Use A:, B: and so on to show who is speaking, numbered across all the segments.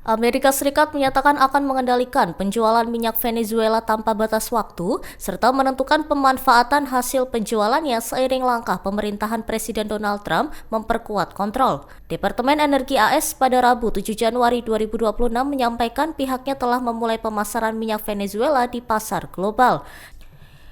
A: Amerika Serikat menyatakan akan mengendalikan penjualan minyak Venezuela tanpa batas waktu, serta menentukan pemanfaatan hasil penjualannya seiring langkah pemerintahan Presiden Donald Trump memperkuat kontrol. Departemen Energi AS pada Rabu 7 Januari 2026 menyampaikan pihaknya telah memulai pemasaran minyak Venezuela di pasar global.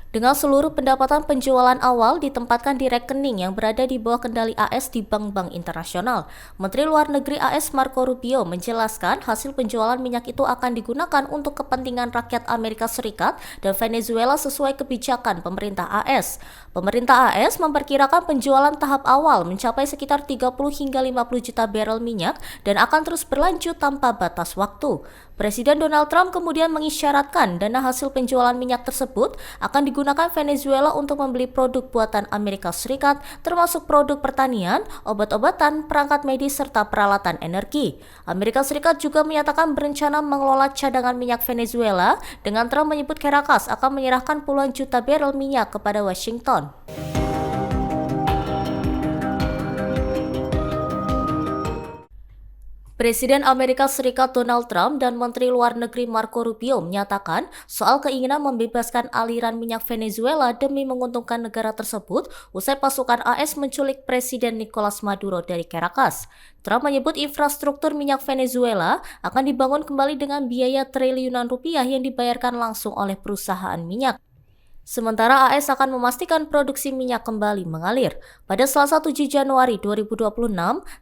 A: Dengan seluruh pendapatan penjualan awal ditempatkan di rekening yang berada di bawah kendali AS di bank-bank internasional. Menteri Luar Negeri AS Marco Rubio menjelaskan hasil penjualan minyak itu akan digunakan untuk kepentingan rakyat Amerika Serikat dan Venezuela sesuai kebijakan pemerintah AS. Pemerintah AS memperkirakan penjualan tahap awal mencapai sekitar 30 hingga 50 juta barel minyak dan akan terus berlanjut tanpa batas waktu. Presiden Donald Trump kemudian mengisyaratkan dana hasil penjualan minyak tersebut akan digunakan Venezuela untuk membeli produk buatan Amerika Serikat, termasuk produk pertanian, obat-obatan, perangkat medis, serta peralatan energi. Amerika Serikat juga menyatakan berencana mengelola cadangan minyak Venezuela, dengan Trump menyebut Caracas akan menyerahkan puluhan juta barel minyak kepada Washington. Presiden Amerika Serikat Donald Trump dan Menteri Luar Negeri Marco Rubio menyatakan soal keinginan membebaskan aliran minyak Venezuela demi menguntungkan negara tersebut usai pasukan AS menculik Presiden Nicolas Maduro dari Caracas. Trump menyebut infrastruktur minyak Venezuela akan dibangun kembali dengan biaya triliunan rupiah yang dibayarkan langsung oleh perusahaan minyak. Sementara AS akan memastikan produksi minyak kembali mengalir. Pada Selasa 7 Januari 2026,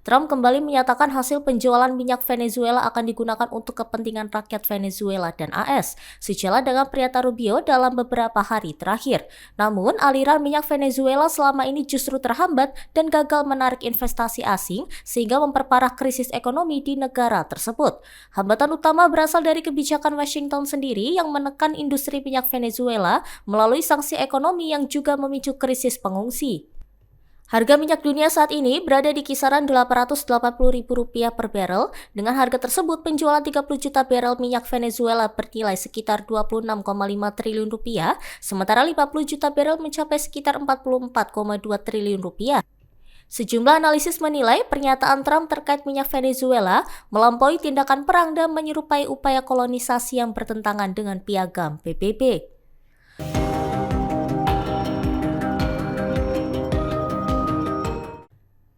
A: Trump kembali menyatakan hasil penjualan minyak Venezuela akan digunakan untuk kepentingan rakyat Venezuela dan AS, sejalan dengan pernyataan Rubio dalam beberapa hari terakhir. Namun, aliran minyak Venezuela selama ini justru terhambat dan gagal menarik investasi asing sehingga memperparah krisis ekonomi di negara tersebut. Hambatan utama berasal dari kebijakan Washington sendiri yang menekan industri minyak Venezuela melalui sanksi ekonomi yang juga memicu krisis pengungsi. Harga minyak dunia saat ini berada di kisaran Rp880.000 per barel. Dengan harga tersebut, penjualan 30 juta barel minyak Venezuela bernilai sekitar Rp26,5 triliun, sementara 50 juta barel mencapai sekitar Rp44,2 triliun. Sejumlah analisis menilai pernyataan Trump terkait minyak Venezuela melampaui tindakan perang dan menyerupai upaya kolonisasi yang bertentangan dengan piagam PBB.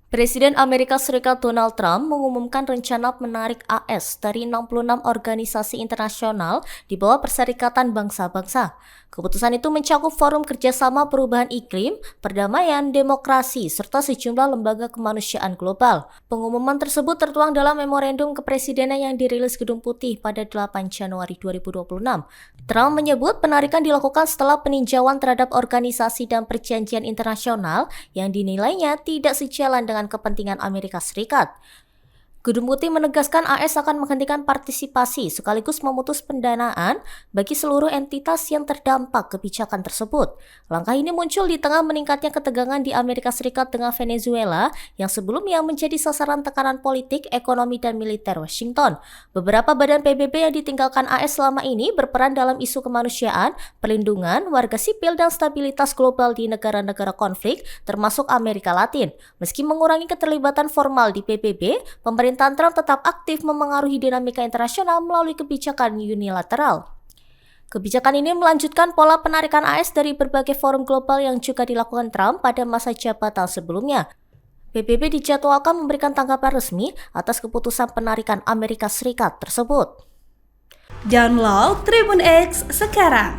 A: Presiden Amerika Serikat Donald Trump mengumumkan rencana menarik AS dari 66 organisasi internasional di bawah Perserikatan Bangsa-Bangsa. Keputusan itu mencakup Forum Kerjasama Perubahan Iklim, Perdamaian, Demokrasi, serta sejumlah lembaga kemanusiaan global. Pengumuman tersebut tertuang dalam memorandum kepresidenan yang dirilis Gedung Putih pada 8 Januari 2026. Trump menyebut penarikan dilakukan setelah peninjauan terhadap organisasi dan perjanjian internasional yang dinilainya tidak sejalan dengan kepentingan Amerika Serikat. Gedung Putih menegaskan AS akan menghentikan partisipasi sekaligus memutus pendanaan bagi seluruh entitas yang terdampak kebijakan tersebut. Langkah ini muncul di tengah meningkatnya ketegangan di Amerika Serikat dengan Venezuela yang sebelumnya menjadi sasaran tekanan politik, ekonomi, dan militer Washington. Beberapa badan PBB yang ditinggalkan AS selama ini berperan dalam isu kemanusiaan, perlindungan, warga sipil, dan stabilitas global di negara-negara konflik, termasuk Amerika Latin. Meski mengurangi keterlibatan formal di PBB, pemerintahan Trump tetap aktif memengaruhi dinamika internasional melalui kebijakan unilateral. Kebijakan ini melanjutkan pola penarikan AS dari berbagai forum global yang juga dilakukan Trump pada masa jabatan sebelumnya. PBB dijadwalkan memberikan tanggapan resmi atas keputusan penarikan Amerika Serikat tersebut.
B: Download Tribun X sekarang,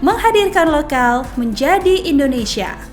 B: menghadirkan lokal menjadi Indonesia.